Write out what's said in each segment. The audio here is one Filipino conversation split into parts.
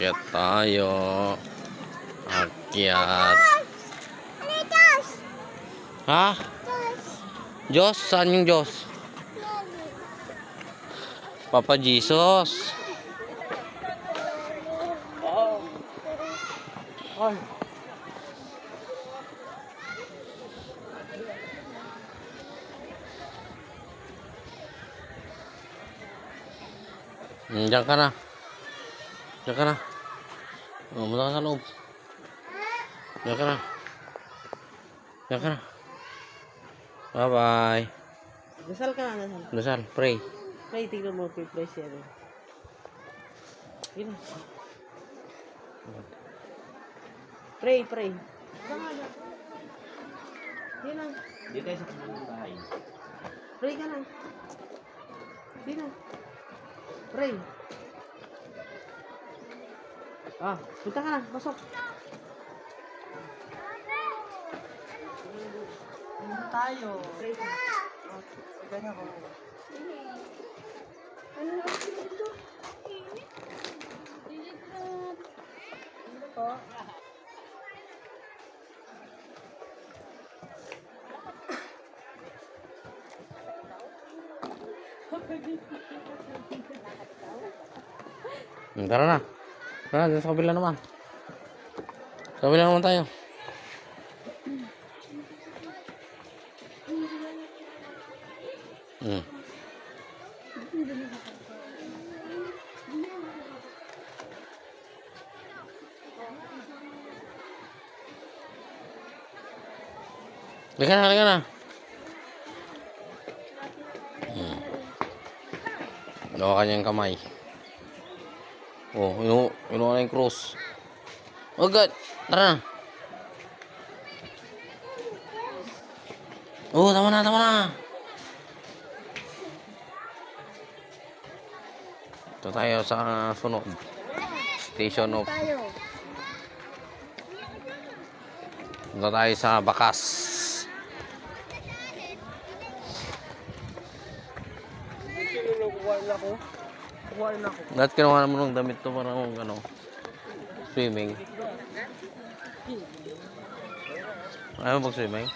Akyat tayo. Akyat. Ha? Diyos? Saan yung Diyos? Papa Jesus. Diyan ka na. Diyan ka na. Mula ka sa loob. Diyan ka na. Diyan ka na. Bye-bye. Dasal ka na, dasal. Dasal, pray. Pray, tignan mo, pray siya. Yun. Pray. Yun na. Dito tayo sa kanilang bahay. Pray ka na. Yun na. Pray. Punta ka na. Pasok. Punta tayo. Pray ka. Ganyan ko. Tara na. Tara na, sa kabila naman. Sa kabila naman tayo. Halika na. Gawa kanyang kamay. Yun na yung cross. Oh God, tara na. Tama na. Ito tayo sa sunod. Station of. Ito tayo sa Bakas. Kuhain ako. Lahat kinuha naman ng damit to para swimming. Ayaw mo pag-swimming?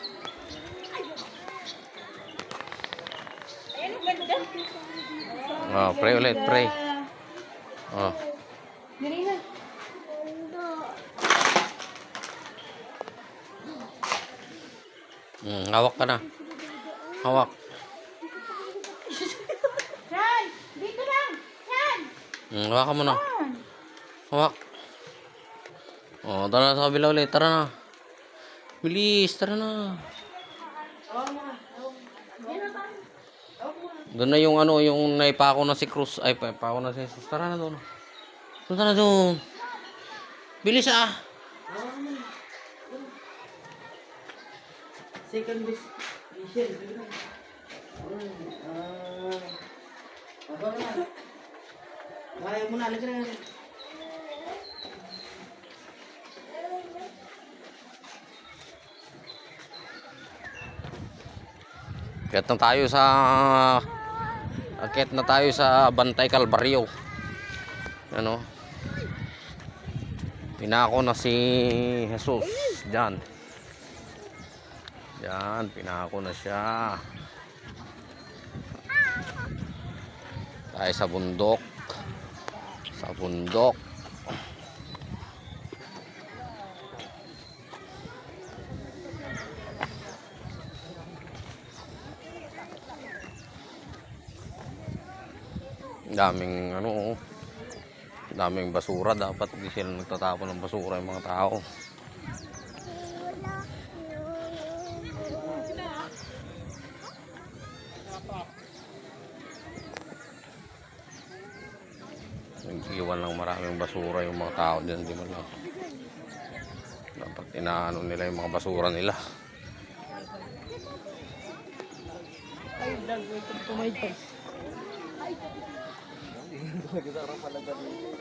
Pray ulit, pray. Hawak ka na. Hawak. Hawakan mo na. Hawak. Tara na sa kabila ulit. Tara na. Bilis, tara na. Doon na yung yung naipako na si Cruz. Ay, paipako na si Jesus. Tara na doon. Tara na doon. Bilis Second mission. Ayaw mo na, alagay na. Akit na tayo sa Bantay Calvario. Pinako na si Jesus. Diyan, pinako na siya. Tayo sa bundok. Daming basura. Dapat hindi sila nagtatapon ng basura yung mga tao. Nag-iwan lang maraming basura yung mga tao dyan. Di man lang. Dapat inaano nila yung mga basura nila. Ay, welcome to my house. Nagkasarang palaga dito.